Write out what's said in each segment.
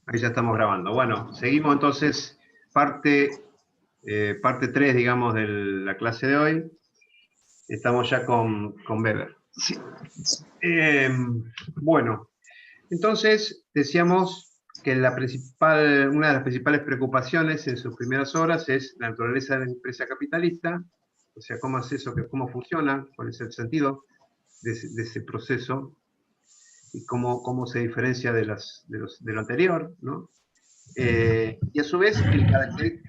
Ahí ya estamos grabando. Bueno, seguimos entonces parte 3, digamos, de la clase de hoy. Estamos ya con Weber. Sí. Bueno, entonces decíamos que una de las principales preocupaciones en sus primeras horas es la naturaleza de la empresa capitalista, o sea, cómo es eso, cómo funciona, cuál es el sentido de ese proceso y cómo se diferencia de lo anterior, ¿no? Y a su vez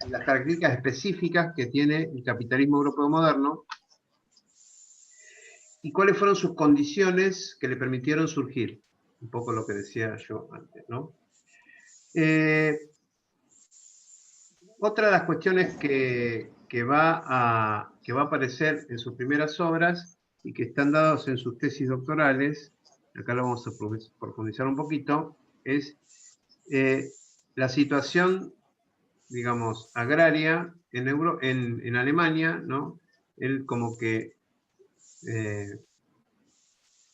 las características específicas que tiene el capitalismo europeo moderno y cuáles fueron sus condiciones que le permitieron surgir. Un poco lo que decía yo antes, ¿no? Otra de las cuestiones que va a aparecer en sus primeras obras y que están dados en sus tesis doctorales, acá lo vamos a profundizar un poquito, es la situación, digamos, agraria en Alemania, ¿no? Él como que,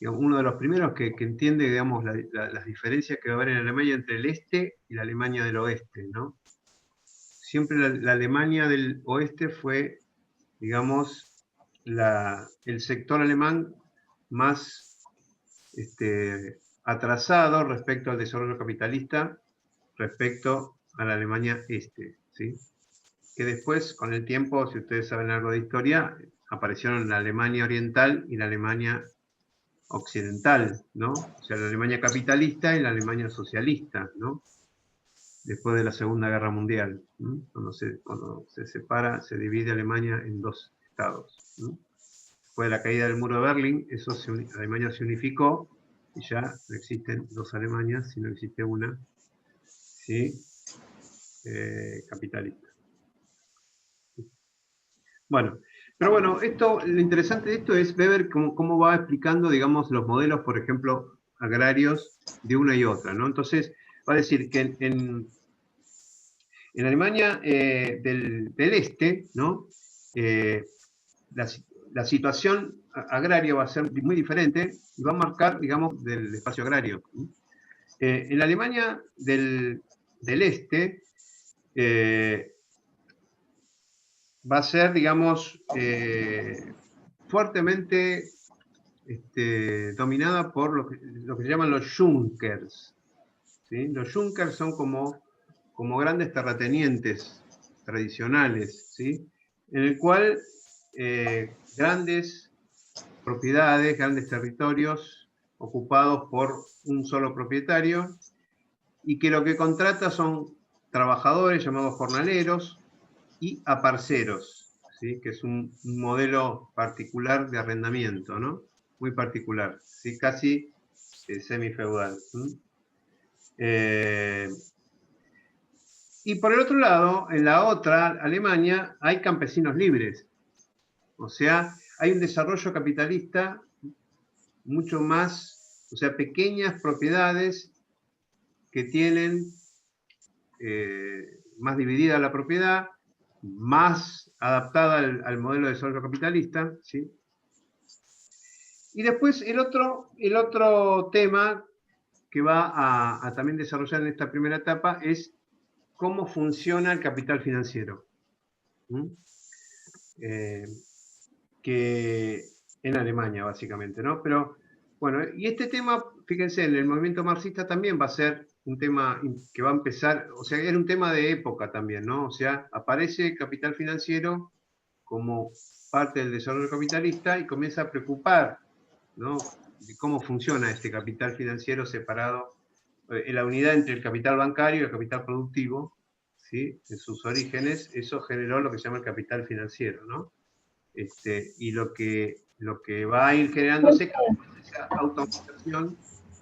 digamos, uno de los primeros que entiende, digamos, las diferencias que va a haber en Alemania entre el este y la Alemania del oeste, ¿no? Siempre la Alemania del oeste fue, digamos, el sector alemán más atrasado respecto al desarrollo capitalista, respecto a la Alemania este, ¿sí? Que después, con el tiempo, si ustedes saben algo de historia, aparecieron la Alemania oriental y la Alemania occidental, ¿no? O sea, la Alemania capitalista y la Alemania socialista, ¿no? Después de la Segunda Guerra Mundial, ¿no? Cuando se separa, se divide Alemania en dos estados, ¿no? Después de la caída del muro de Berlín, Alemania se unificó y ya no existen dos Alemanias, sino existe una, ¿sí? Capitalista. Bueno, pero bueno, lo interesante de esto es ver cómo va explicando, digamos, los modelos, por ejemplo, agrarios de una y otra, ¿no? Entonces, va a decir que en Alemania del este, ¿no? La situación agraria va a ser muy diferente y va a marcar, digamos, del espacio agrario. En la Alemania del este, va a ser, digamos, fuertemente dominada por lo que se llaman los Junkers, ¿sí? Los Junkers son como grandes terratenientes tradicionales, ¿sí? En el cual grandes propiedades, grandes territorios ocupados por un solo propietario y que lo que contrata son trabajadores llamados jornaleros y aparceros, ¿sí? Que es un modelo particular de arrendamiento, ¿no? Muy particular, ¿sí? Casi semifeudal. Y por el otro lado, en la otra, Alemania, hay campesinos libres. O sea, hay un desarrollo capitalista mucho más, o sea, pequeñas propiedades que tienen más dividida la propiedad, más adaptada al modelo de desarrollo capitalista, ¿sí? Y después el otro tema que va a también desarrollar en esta primera etapa es cómo funciona el capital financiero. Que en Alemania, básicamente, ¿no? Pero, bueno, y este tema, fíjense, en el movimiento marxista también va a ser un tema que va a empezar, o sea, era un tema de época también, ¿no? O sea, aparece el capital financiero como parte del desarrollo capitalista y comienza a preocupar, ¿no? De cómo funciona este capital financiero separado, en la unidad entre el capital bancario y el capital productivo, ¿sí? En sus orígenes, eso generó lo que se llama el capital financiero, ¿no? Y lo que va a ir generándose es esa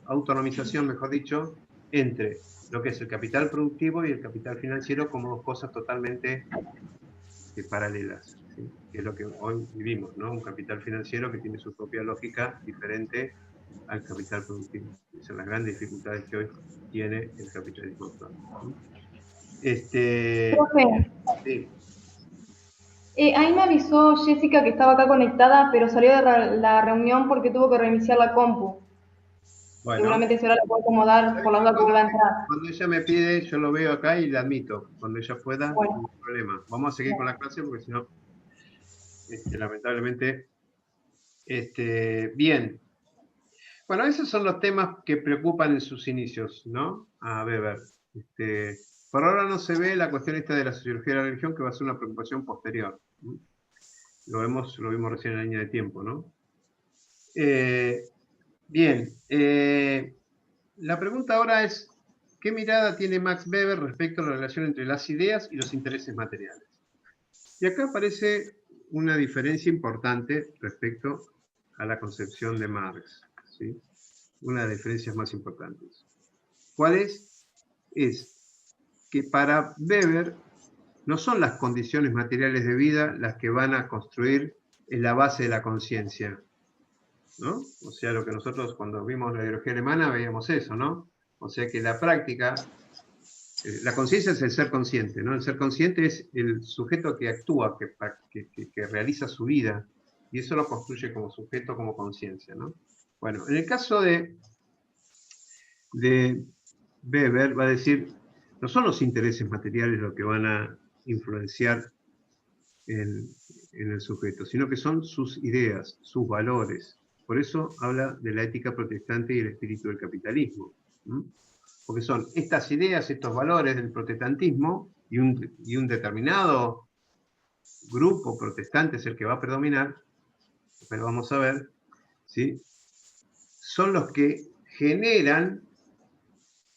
autonomización, mejor dicho, entre lo que es el capital productivo y el capital financiero como dos cosas totalmente paralelas, ¿sí? Que es lo que hoy vivimos, ¿no? Un capital financiero que tiene su propia lógica diferente al capital productivo. Esas son las grandes dificultades que hoy tiene el capitalismo actual, ¿sí? Profe, Sí. ahí me avisó Jessica que estaba acá conectada, pero salió de la reunión porque tuvo que reiniciar la compu. Bueno, Seguramente Sora la puede acomodar por la duda que va a entrar. cuando ella me pide, yo lo veo acá y la admito. Cuando ella pueda, no Bueno, hay problema. Vamos a seguir con la clase porque si no, lamentablemente, bien. Bueno, esos son los temas que preocupan en sus inicios, ¿no? A Weber. Por ahora no se ve la cuestión esta de la sociología de la religión, que va a ser una preocupación posterior. Lo vimos recién en la línea de tiempo, ¿no? Bien. La pregunta ahora es, ¿qué mirada tiene Max Weber respecto a la relación entre las ideas y los intereses materiales? Y acá aparece una diferencia importante respecto a la concepción de Marx, ¿sí? Una de las diferencias más importantes. ¿Cuál es? Es que para Weber no son las condiciones materiales de vida las que van a construir en la base de la conciencia, ¿no? O sea, lo que nosotros cuando vimos la ideología alemana veíamos eso, ¿no? O sea que la práctica, la conciencia es el ser consciente, ¿no? El ser consciente es el sujeto que actúa, que realiza su vida, y eso lo construye como sujeto, como conciencia, ¿no? Bueno, en el caso de Weber va a decir, no son los intereses materiales los que van a influenciar en el sujeto, sino que son sus ideas, sus valores. Por eso habla de la ética protestante y el espíritu del capitalismo. Porque son estas ideas, estos valores del protestantismo y un determinado grupo protestante es el que va a predominar, pero vamos a ver, ¿sí? Son los que generan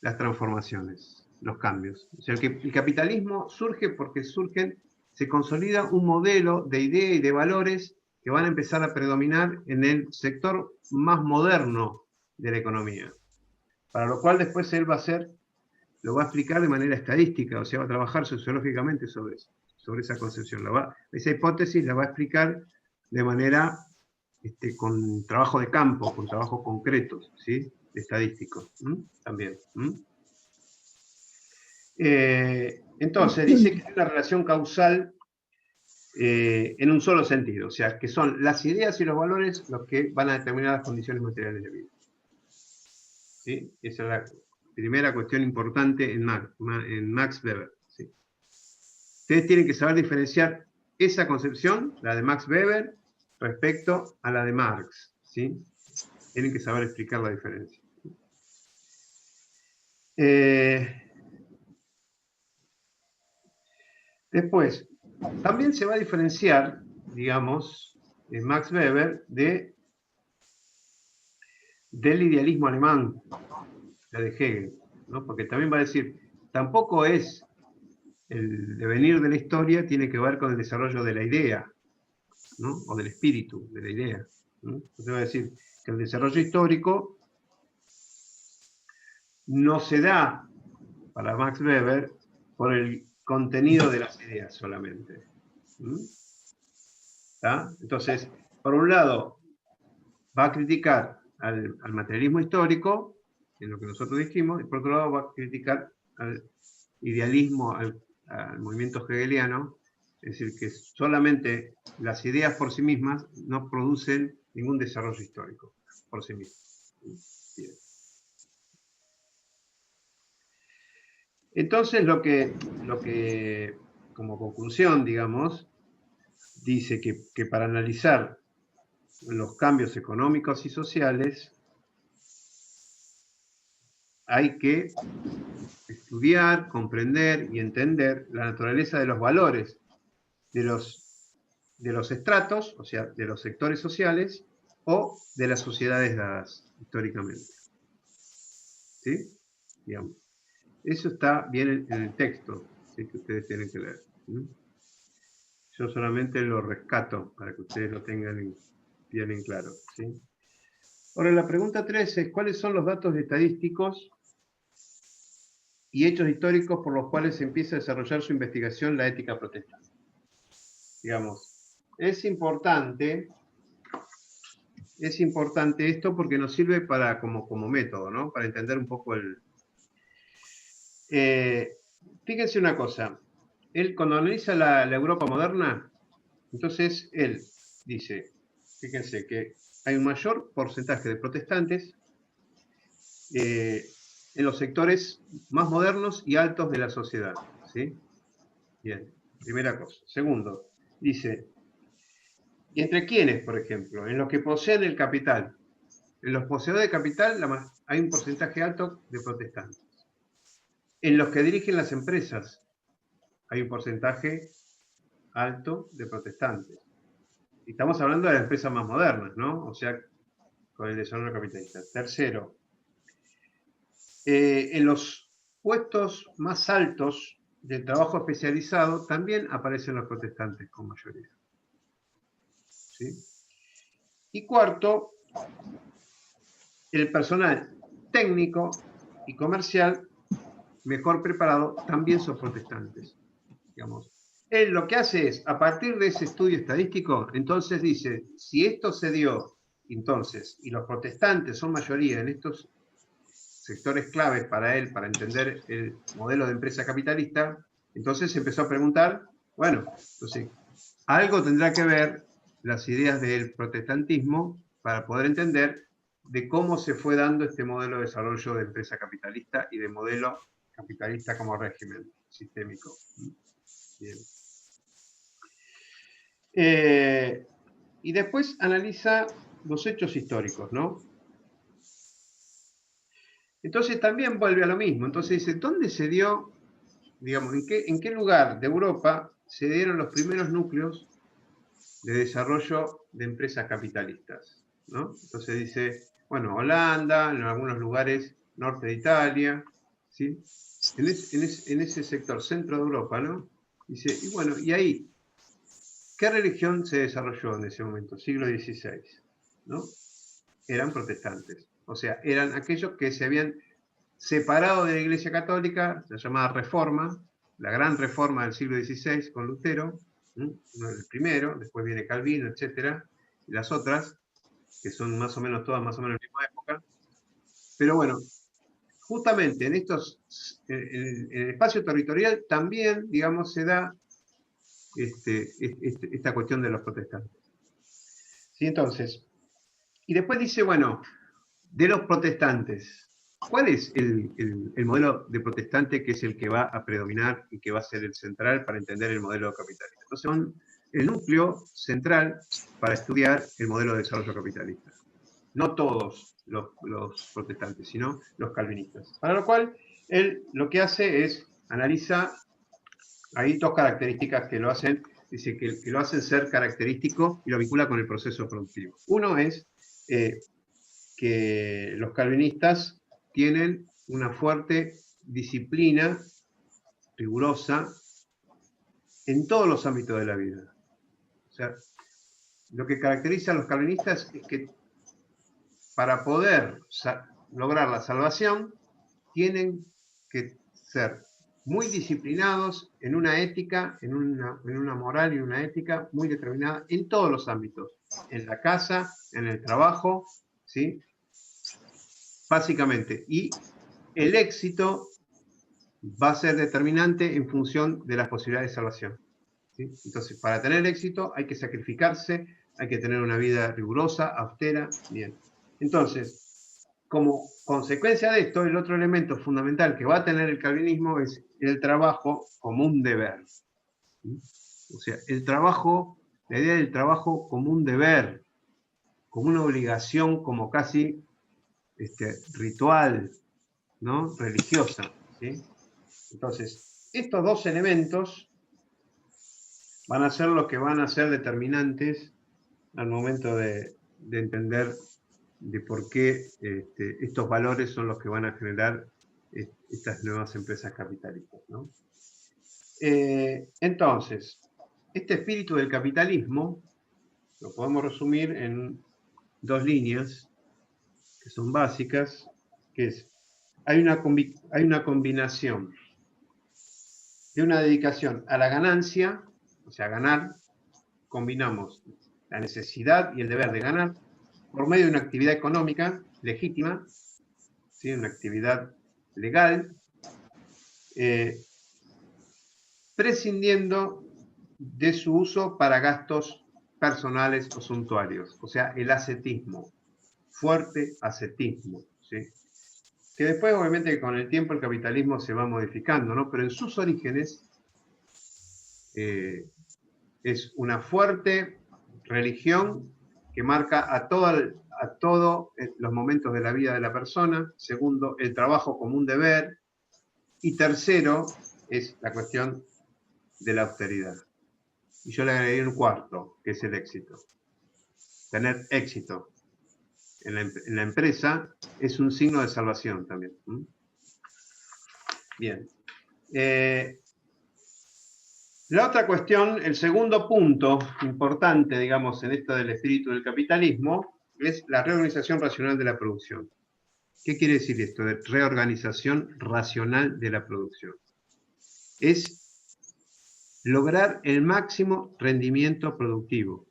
las transformaciones, los cambios. O sea, el capitalismo surge porque se consolida un modelo de idea y de valores que van a empezar a predominar en el sector más moderno de la economía. Para lo cual después él lo va a explicar de manera estadística, o sea, va a trabajar sociológicamente sobre eso, sobre esa concepción. Esa hipótesis la va a explicar de manera con trabajo de campo, con trabajos concretos, ¿sí? Estadísticos, también. Entonces, dice que hay una relación causal en un solo sentido, o sea, que son las ideas y los valores los que van a determinar las condiciones materiales de vida. ¿Sí? Esa es la primera cuestión importante en Max Weber. ¿Sí? Ustedes tienen que saber diferenciar esa concepción, la de Max Weber, respecto a la de Marx. ¿Sí? Tienen que saber explicar la diferencia. Después, también se va a diferenciar, digamos, Max Weber del idealismo alemán, la de Hegel, ¿no? Porque también va a decir, tampoco es el devenir de la historia, tiene que ver con el desarrollo de la idea, ¿no? O del espíritu de la idea, ¿no? Entonces va a decir que el desarrollo histórico no se da para Max Weber por el contenido de las ideas solamente. Entonces, por un lado, va a criticar al materialismo histórico, en lo que nosotros dijimos, y por otro lado va a criticar al idealismo, al movimiento hegeliano, es decir, que solamente las ideas por sí mismas no producen ningún desarrollo histórico por sí mismas. Bien. Entonces, lo que como conclusión, digamos, dice que para analizar los cambios económicos y sociales hay que estudiar, comprender y entender la naturaleza de los valores de los estratos, o sea, de los sectores sociales o de las sociedades dadas históricamente. ¿Sí? Digamos. Eso está bien en el texto, ¿sí? Que ustedes tienen que leer. Yo solamente lo rescato para que ustedes lo tengan bien en claro. ¿Sí? Ahora, la pregunta 3 es, ¿cuáles son los datos estadísticos y hechos históricos por los cuales se empieza a desarrollar su investigación la ética protestante? Digamos, es importante esto porque nos sirve como método, ¿no? Para entender un poco fíjense una cosa, él cuando analiza la Europa moderna, entonces él dice, fíjense que hay un mayor porcentaje de protestantes en los sectores más modernos y altos de la sociedad, ¿sí? Bien, primera cosa. Segundo, dice, ¿y entre quiénes, por ejemplo? En los que poseen el capital. En los poseedores de capital hay un porcentaje alto de protestantes. En los que dirigen las empresas hay un porcentaje alto de protestantes. Y estamos hablando de las empresas más modernas, ¿no? O sea, con el desarrollo capitalista. Tercero, en los puestos más altos del trabajo especializado también aparecen los protestantes con mayoría. ¿Sí? Y cuarto, el personal técnico y comercial mejor preparado también son protestantes. Digamos. Él lo que hace es, a partir de ese estudio estadístico, entonces dice, si esto se dio, entonces, y los protestantes son mayoría en estos sectores claves para él, para entender el modelo de empresa capitalista, entonces se empezó a preguntar, bueno, entonces, algo tendrá que ver las ideas del protestantismo para poder entender de cómo se fue dando este modelo de desarrollo de empresa capitalista y de modelo capitalista como régimen sistémico. Bien. Y después analiza los hechos históricos, ¿no? Entonces también vuelve a lo mismo. Entonces dice, ¿dónde se dio, digamos, en qué lugar de Europa se dieron los primeros núcleos de desarrollo de empresas capitalistas, ¿no? Entonces dice, bueno, Holanda, en algunos lugares norte de Italia, ¿sí? En ese sector centro de Europa, ¿no? Dice, y bueno, y ahí, ¿qué religión se desarrolló en ese momento? Siglo XVI, ¿no? Eran protestantes. O sea, eran aquellos que se habían separado de la Iglesia Católica, la llamada Reforma, la gran Reforma del siglo XVI con Lutero, el primero, después viene Calvino, etcétera, y las otras, que son más o menos todas más o menos en la misma época. Pero bueno, justamente en en el espacio territorial también, digamos, se da esta cuestión de los protestantes. ¿Sí? Entonces, y después dice, bueno, de los protestantes, ¿cuál es el modelo de protestante que es el que va a predominar y que va a ser el central para entender el modelo capitalista? Entonces son el núcleo central para estudiar el modelo de desarrollo capitalista. No todos los protestantes, sino los calvinistas. Para lo cual, él lo que hace es analiza, hay dos características que lo hacen, dice que lo hacen ser característico y lo vincula con el proceso productivo. Uno es que los calvinistas tienen una fuerte disciplina rigurosa en todos los ámbitos de la vida. O sea, lo que caracteriza a los calvinistas es que para poder lograr la salvación tienen que ser muy disciplinados en una ética, en una moral y una ética muy determinada en todos los ámbitos, en la casa, en el trabajo, ¿sí? Básicamente. Y el éxito va a ser determinante en función de las posibilidades de salvación. ¿Sí? Entonces, para tener éxito hay que sacrificarse, hay que tener una vida rigurosa, austera, bien. Entonces, como consecuencia de esto, el otro elemento fundamental que va a tener el calvinismo es el trabajo como un deber. ¿Sí? O sea, el trabajo, la idea del trabajo como un deber, como una obligación, como casi ritual, ¿no? Religiosa. ¿Sí? Entonces, estos dos elementos van a ser los que van a ser determinantes al momento de entender de por qué estos valores son los que van a generar estas nuevas empresas capitalistas, ¿no? Entonces, este espíritu del capitalismo lo podemos resumir en dos líneas que son básicas, que es, hay una combinación de una dedicación a la ganancia, o sea, ganar, combinamos la necesidad y el deber de ganar por medio de una actividad económica legítima, ¿sí? Una actividad legal, prescindiendo de su uso para gastos personales o suntuarios, o sea, el ascetismo, fuerte ascetismo, ¿sí? que después obviamente con el tiempo el capitalismo se va modificando, ¿no? Pero en sus orígenes es una fuerte religión que marca a todos los momentos de la vida de la persona. Segundo, el trabajo como un deber. Y tercero, es la cuestión de la austeridad. Y yo le agregué un cuarto, que es el éxito. Tener éxito en la empresa es un signo de salvación también. Bien. La otra cuestión, el segundo punto importante, digamos, en esto del espíritu del capitalismo, es la reorganización racional de la producción. ¿Qué quiere decir esto de reorganización racional de la producción? Es lograr el máximo rendimiento productivo.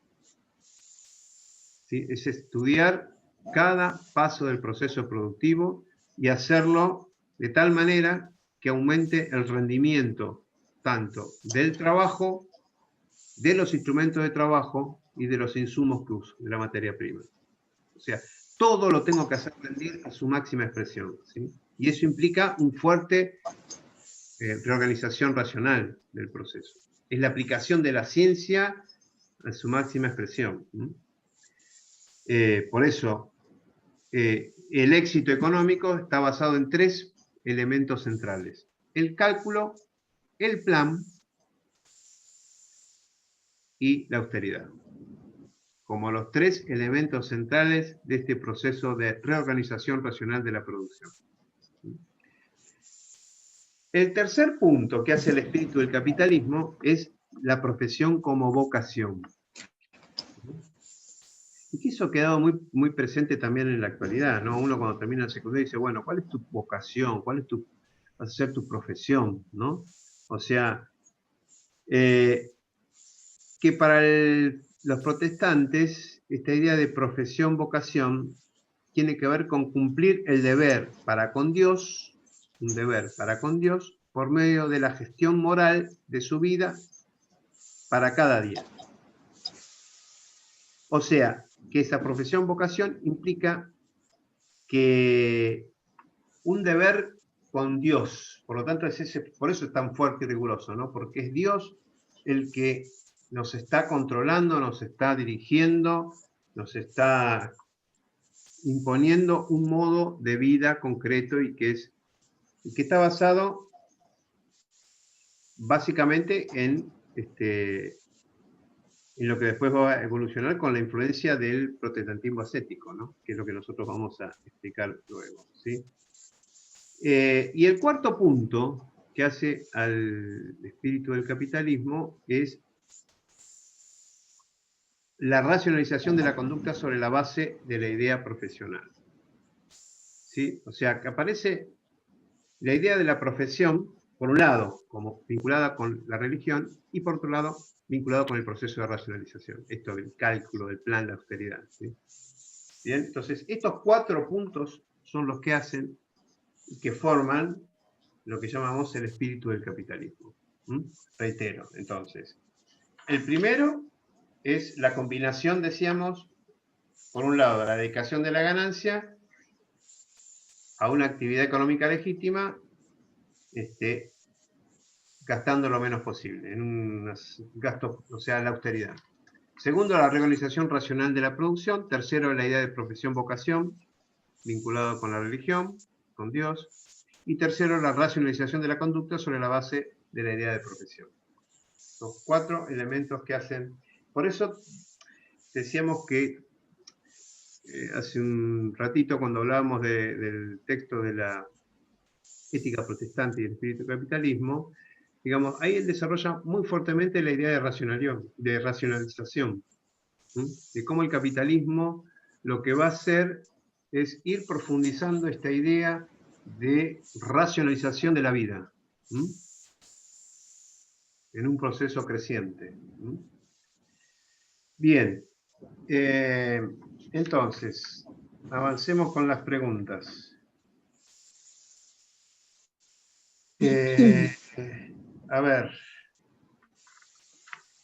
¿Sí? Es estudiar cada paso del proceso productivo y hacerlo de tal manera que aumente el rendimiento tanto del trabajo, de los instrumentos de trabajo y de los insumos que uso, de la materia prima. O sea, todo lo tengo que hacer rendir a su máxima expresión, ¿sí? Y eso implica un fuerte reorganización racional del proceso. Es la aplicación de la ciencia a su máxima expresión. Por eso, el éxito económico está basado en 3 elementos centrales: el cálculo, el plan y la austeridad, como los 3 elementos centrales de este proceso de reorganización racional de la producción. El tercer punto que hace el espíritu del capitalismo es la profesión como vocación. Y que eso ha quedado muy presente también en la actualidad, ¿no? Uno cuando termina el secundario dice, bueno, ¿cuál es tu vocación? ¿Cuál es va a ser tu profesión? ¿No? O sea, que para los protestantes, esta idea de profesión-vocación tiene que ver con cumplir el deber para con Dios, un deber para con Dios, por medio de la gestión moral de su vida para cada día. O sea, que esa profesión-vocación implica que un deber con Dios, por lo tanto, por eso es tan fuerte y riguroso, ¿no? Porque es Dios el que nos está controlando, nos está dirigiendo, nos está imponiendo un modo de vida concreto y que está basado básicamente en lo que después va a evolucionar con la influencia del protestantismo ascético, ¿no? Que es lo que nosotros vamos a explicar luego, ¿sí? Y el cuarto punto que hace al espíritu del capitalismo es la racionalización de la conducta sobre la base de la idea profesional. ¿Sí? O sea, que aparece la idea de la profesión, por un lado, como vinculada con la religión, y por otro lado, vinculado con el proceso de racionalización. Esto del cálculo, del plan de austeridad. ¿Sí? Bien, entonces, estos 4 puntos son los que hacen y que forman lo que llamamos el espíritu del capitalismo. Reitero, entonces. El primero es la combinación, decíamos, por un lado, la dedicación de la ganancia a una actividad económica legítima, gastando lo menos posible, en unos gastos, o sea, la austeridad. Segundo, la reorganización racional de la producción. Tercero, la idea de profesión-vocación, vinculado con la religión, con Dios. Y tercero, la racionalización de la conducta sobre la base de la idea de profesión. Los 4 elementos que hacen. Por eso decíamos que hace un ratito, cuando hablábamos del texto de la ética protestante y el espíritu del capitalismo, digamos, ahí él desarrolla muy fuertemente la idea de racionalización, de cómo el capitalismo lo que va a hacer es ir profundizando esta idea de racionalización de la vida, en un proceso creciente. Bien, entonces, avancemos con las preguntas. A ver,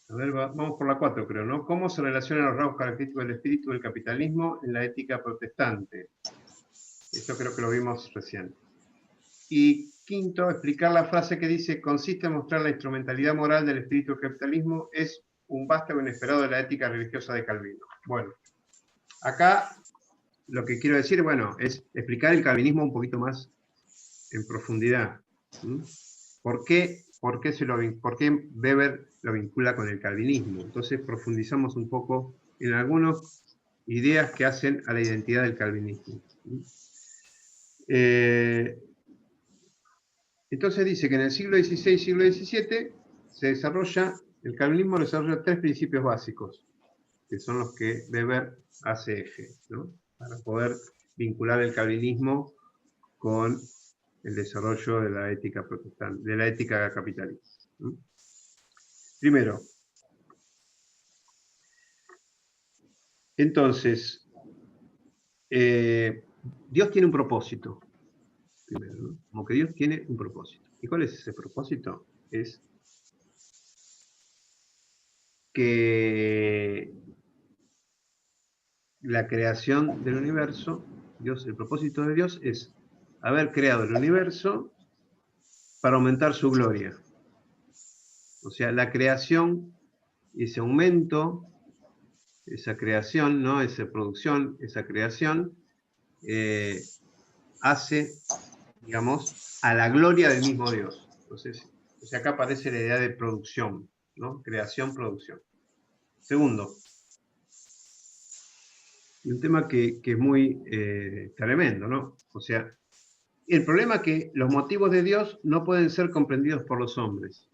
vamos por la 4, creo, ¿no? ¿Cómo se relacionan los rasgos característicos del espíritu del capitalismo en la ética protestante? Esto creo que lo vimos recién. Y quinto, explicar la frase que dice, consiste en mostrar la instrumentalidad moral del espíritu del capitalismo, es un vástago inesperado de la ética religiosa de Calvino. Bueno, acá lo que quiero decir, bueno, es explicar el calvinismo un poquito más en profundidad. ¿Por qué Weber lo vincula con el calvinismo? Entonces profundizamos un poco en algunas ideas que hacen a la identidad del calvinismo. Entonces dice que en el siglo XVI y siglo XVII el calvinismo desarrolla 3 principios básicos, que son los que Weber hace eje, ¿no? Para poder vincular el calvinismo con el desarrollo de la ética protestante, de la ética capitalista. Primero, entonces, Dios tiene un propósito. Primero, ¿no? Como que Dios tiene un propósito. ¿Y cuál es ese propósito? Es que la creación del universo, el propósito de Dios es haber creado el universo para aumentar su gloria. O sea, la creación, ese aumento, esa creación, ¿no? Esa producción, esa creación, hace, digamos, a la gloria del mismo Dios. Entonces, acá aparece la idea de producción, ¿no? Creación, producción. Segundo, y un tema que es muy tremendo, ¿no? O sea, el problema es que los motivos de Dios no pueden ser comprendidos por los hombres.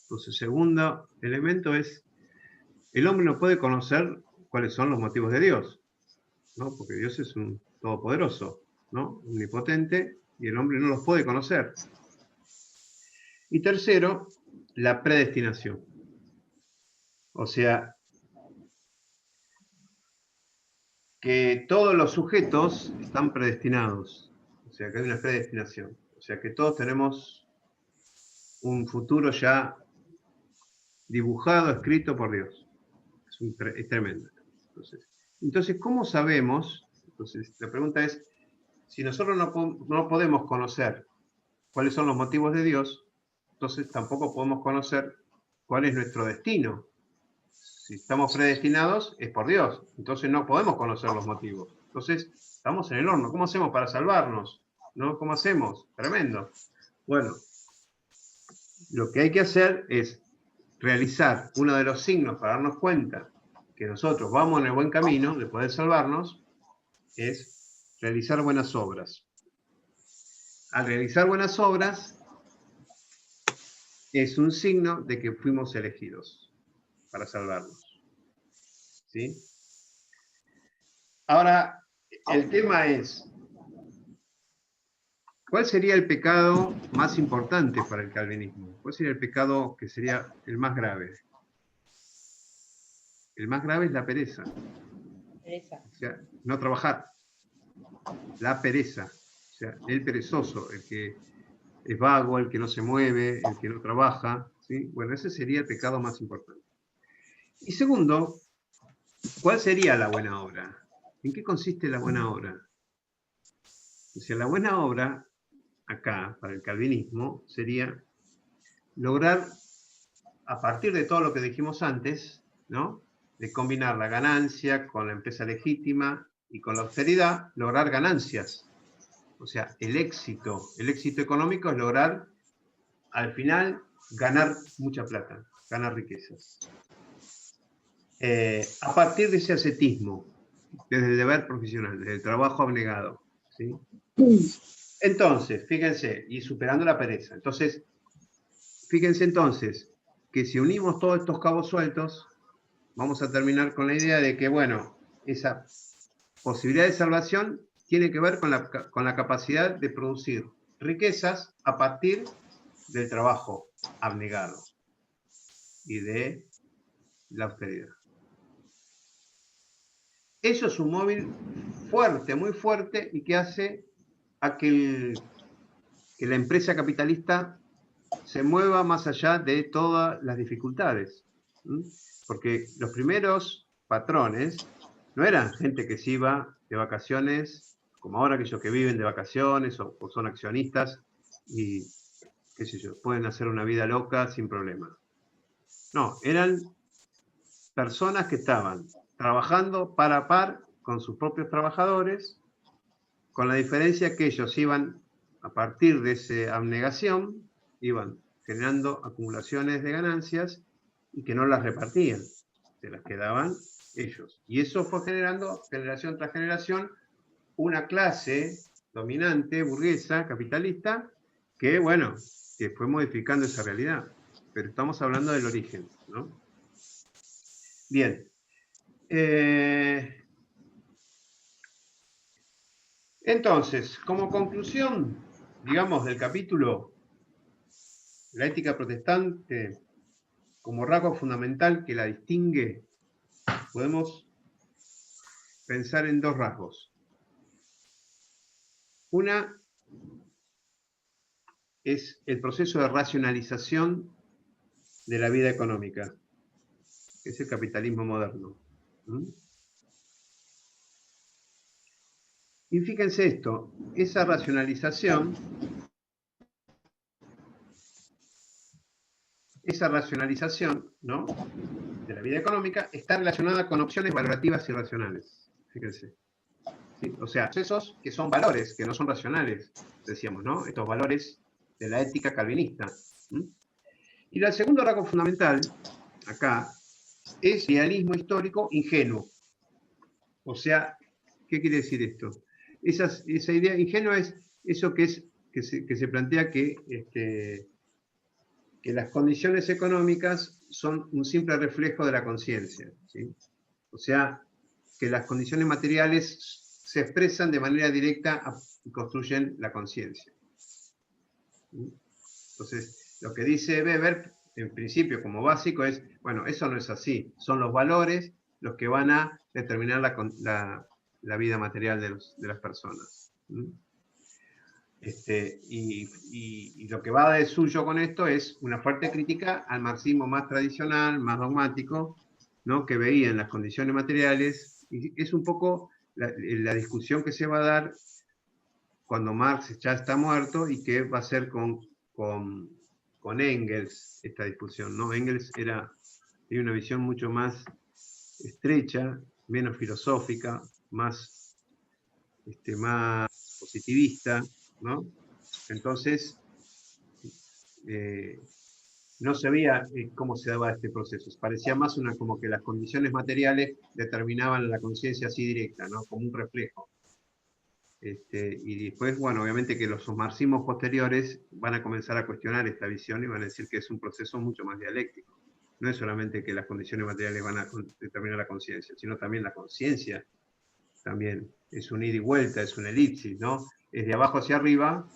Entonces, segundo elemento es, el hombre no puede conocer cuáles son los motivos de Dios, ¿no? Porque Dios es un todopoderoso, ¿no? Omnipotente, y el hombre no los puede conocer. Y tercero, la predestinación. O sea, que todos los sujetos están predestinados. O sea, que hay una predestinación. O sea, que todos tenemos un futuro ya dibujado, escrito por Dios. Es tremendo. Entonces, ¿cómo sabemos? Entonces, la pregunta es, si nosotros no podemos conocer cuáles son los motivos de Dios, entonces tampoco podemos conocer cuál es nuestro destino. Si estamos predestinados, es por Dios. Entonces no podemos conocer los motivos. Entonces, estamos en el horno. ¿Cómo hacemos para salvarnos? ¿No? ¿Cómo hacemos? Tremendo. Bueno, lo que hay que hacer es realizar uno de los signos para darnos cuenta que nosotros vamos en el buen camino de poder salvarnos, es realizar buenas obras. Al realizar buenas obras, es un signo de que fuimos elegidos para salvarnos. ¿Sí? Ahora, el tema es, ¿cuál sería el pecado más importante para el calvinismo? ¿Cuál sería el pecado que sería el más grave? El más grave es la pereza. O sea, no trabajar. La pereza. O sea, el perezoso, el que es vago, el que no se mueve, el que no trabaja. ¿Sí? Bueno, ese sería el pecado más importante. Y segundo, ¿cuál sería la buena obra? ¿En qué consiste la buena obra? O sea, la buena obra, acá, para el calvinismo, sería lograr, a partir de todo lo que dijimos antes, ¿no? De combinar la ganancia con la empresa legítima y con la austeridad, lograr ganancias. O sea, el éxito económico es lograr, al final, ganar mucha plata, ganar riquezas. A partir de ese ascetismo, desde el deber profesional, desde el trabajo abnegado, ¿sí? Entonces, fíjense, y superando la pereza. Entonces, fíjense entonces, que si unimos todos estos cabos sueltos, vamos a terminar con la idea de que, bueno, esa posibilidad de salvación tiene que ver con la capacidad de producir riquezas a partir del trabajo abnegado y de la austeridad. Eso es un móvil fuerte, muy fuerte, y que hace a que la empresa capitalista se mueva más allá de todas las dificultades. Porque los primeros patrones no eran gente que se iba de vacaciones como ahora aquellos que viven de vacaciones o son accionistas y, qué sé yo, pueden hacer una vida loca sin problema. No, eran personas que estaban trabajando par a par con sus propios trabajadores, con la diferencia que ellos iban, a partir de esa abnegación, iban generando acumulaciones de ganancias y que no las repartían, se las quedaban ellos. Y eso fue generando, generación tras generación, una clase dominante, burguesa, capitalista, que, bueno, que fue modificando esa realidad. Pero estamos hablando del origen, ¿no? Bien. Entonces, como conclusión, digamos, del capítulo, la ética protestante, como rasgo fundamental que la distingue, podemos pensar en dos rasgos. Una es el proceso de racionalización de la vida económica, que es el capitalismo moderno. Y fíjense esto, esa racionalización, ¿no?, de la vida económica está relacionada con opciones valorativas y racionales. Fíjense. ¿Sí? O sea, esos que son valores, que no son racionales, decíamos, ¿no? Estos valores de la ética calvinista. Y el segundo rasgo fundamental, acá, es idealismo histórico ingenuo. O sea, ¿qué quiere decir esto? Esa idea ingenua es eso que se plantea que las condiciones económicas son un simple reflejo de la conciencia, ¿sí? O sea, que las condiciones materiales se expresan de manera directa y construyen la conciencia. Entonces, lo que dice Weber, en principio como básico, es, bueno, eso no es así, son los valores los que van a determinar la vida material de las personas. Y lo que va de suyo con esto es una fuerte crítica al marxismo más tradicional, más dogmático, ¿no?, que veía en las condiciones materiales, y es un poco la discusión que se va a dar cuando Marx ya está muerto y que va a ser con Engels esta discusión, ¿no? Engels tiene una visión mucho más estrecha, menos filosófica, más positivista, ¿no? Entonces, no se veía cómo se daba este proceso. Parecía más como que las condiciones materiales determinaban la conciencia así directa, ¿no?, como un reflejo. Y después, bueno, obviamente que los marxismos posteriores van a comenzar a cuestionar esta visión y van a decir que es un proceso mucho más dialéctico. No es solamente que las condiciones materiales van a determinar la conciencia, sino también la conciencia también es un ida y vuelta, es una elipsis, ¿no? Es de abajo hacia arriba,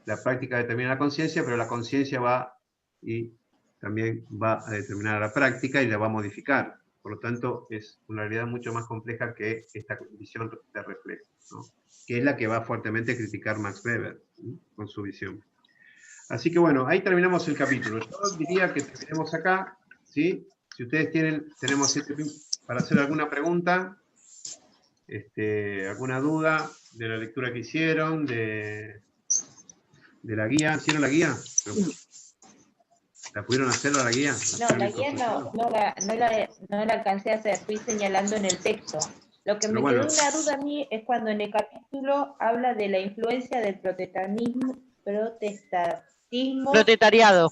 la práctica determina la conciencia, pero la conciencia va y también va a determinar la práctica y la va a modificar. Por lo tanto, es una realidad mucho más compleja que esta visión de reflejo, ¿no?, que es la que va fuertemente a criticar Max Weber, ¿sí?, con su visión. Así que bueno, ahí terminamos el capítulo. Yo diría que terminemos acá, ¿sí? Si ustedes tenemos 7 minutos para hacer alguna pregunta, alguna duda de la lectura que hicieron, de la guía. ¿Hicieron la guía? ¿La pudieron hacer la guía? No, la guía no la alcancé a hacer, fui señalando en el texto. Lo que me quedó una duda a mí es cuando en el capítulo habla de la influencia del proletariado.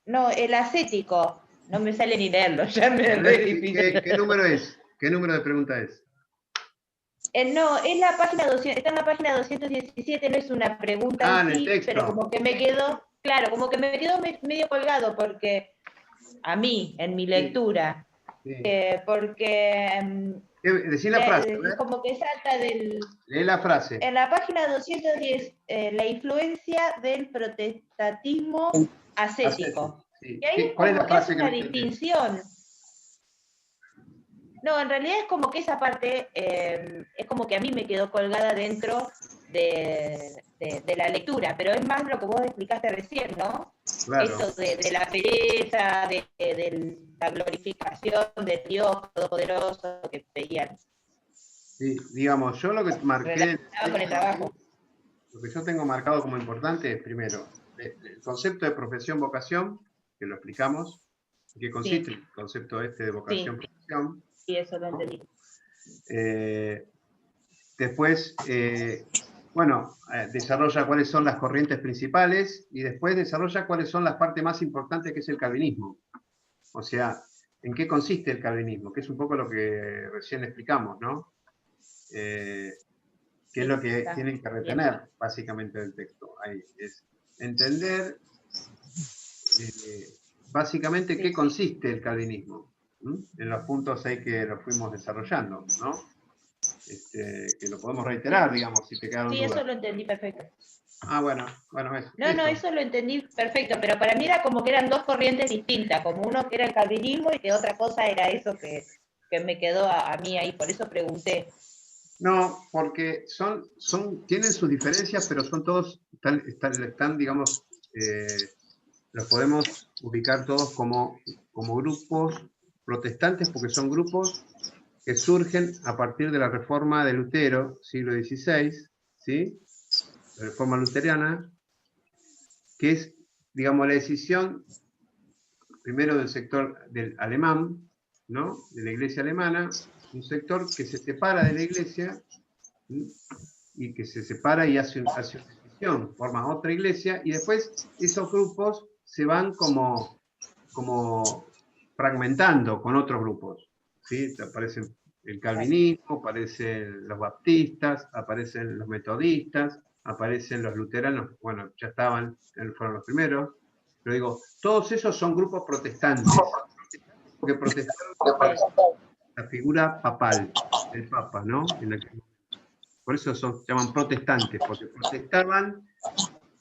No, el ascético. No me sale ni leerlo, ya me es re difícil. ¿Qué número es? ¿Qué número de pregunta es? No, es la página 200, está en la página 217, no es una pregunta en sí, pero como que me quedó, claro, como que me quedó medio colgado, porque a mí, en mi lectura, sí. Porque decí la frase, como que salta del... Lee la frase. En la página 210, la influencia del protestantismo ascético. Sí. Y ahí ¿Cuál es la frase que hace una distinción. No, en realidad es como que esa parte es como que a mí me quedó colgada dentro de la lectura, pero es más lo que vos explicaste recién, ¿no? Claro. Eso de la pereza, de la glorificación de Dios Todopoderoso que veían. Sí, digamos, yo lo que marqué... Con el trabajo. Lo que yo tengo marcado como importante es, primero, el concepto de profesión-vocación, que lo explicamos, ¿qué consiste el concepto este de vocación-profesión? Sí, eso lo entendí. Después, bueno, desarrolla cuáles son las corrientes principales y después desarrolla cuáles son las partes más importantes, que es el calvinismo. O sea, ¿en qué consiste el calvinismo? Que es un poco lo que recién explicamos, ¿no? ¿Qué es lo que tienen que retener, básicamente, del texto? Ahí es entender, básicamente, qué consiste el calvinismo. En los puntos ahí que lo fuimos desarrollando, ¿no? Que lo podemos reiterar, digamos, si te quedaron dudas. Sí, eso lo entendí perfecto. Ah, bueno, eso. No, eso lo entendí perfecto, pero para mí era como que eran dos corrientes distintas, como uno que era el calvinismo y que otra cosa era eso que me quedó a mí ahí, por eso pregunté. No, porque tienen sus diferencias, pero son todos, están digamos, los podemos ubicar todos como grupos protestantes, porque son grupos que surgen a partir de la reforma de Lutero, siglo XVI, ¿sí? La reforma luterana, que es, digamos, la decisión primero del sector del alemán, ¿no? De la iglesia alemana, un sector que se separa de la iglesia, ¿sí? Y que se separa y hace una decisión, forma otra iglesia, y después esos grupos se van como fragmentando con otros grupos, ¿sí? Aparecen el calvinismo, aparecen los baptistas, aparecen los metodistas, aparecen los luteranos, bueno, ya estaban, fueron los primeros, pero digo, todos esos son grupos protestantes, porque protestaron la figura papal, el papa, ¿no? Por eso se llaman protestantes, porque protestaban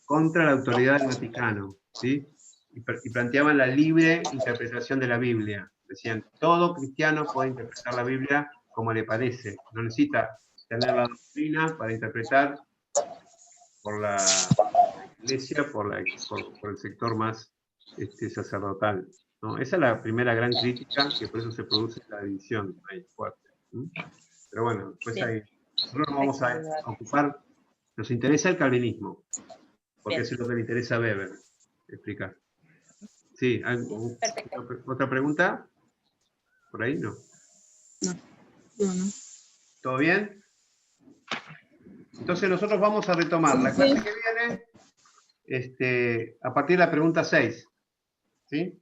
contra la autoridad del Vaticano, ¿sí? Y planteaban la libre interpretación de la Biblia. Decían, todo cristiano puede interpretar la Biblia como le parece. No necesita tener la doctrina para interpretar por la iglesia, por el sector más sacerdotal, ¿no? Esa es la primera gran crítica, que por eso se produce la división ahí fuerte. Pero bueno, después ahí nosotros nos vamos a ocupar, nos interesa el calvinismo, porque eso es lo que le interesa a Weber explicar. Sí, ¿otra pregunta? ¿Por ahí? No. No. ¿Todo bien? Entonces nosotros vamos a retomar la clase que viene a partir de la pregunta 6. ¿Sí?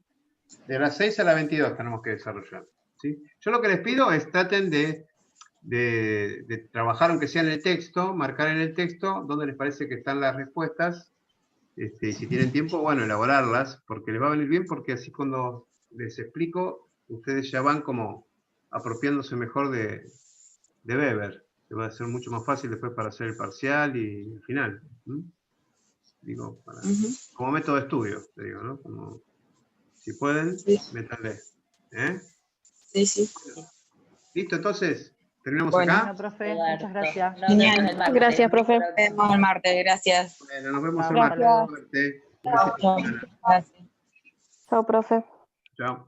De las 6 a la 22 tenemos que desarrollar. ¿Sí? Yo lo que les pido es traten de trabajar, aunque sea en el texto, marcar en el texto dónde les parece que están las respuestas. Y si tienen tiempo, bueno, elaborarlas, porque les va a venir bien, porque así cuando les explico, ustedes ya van como apropiándose mejor de Weber, que va a ser mucho más fácil después para hacer el parcial y el final. Digo, como método de estudio, te digo, ¿no? Como, si pueden, métanle. Sí. ¿Listo? Entonces, ¿terminamos acá? Bueno, profe, muchas gracias. Genial. Gracias, profe. Nos vemos el martes, gracias. Bueno, nos vemos el Gracias. martes. Suerte. Chao. Gracias. Chao, profe. Chao.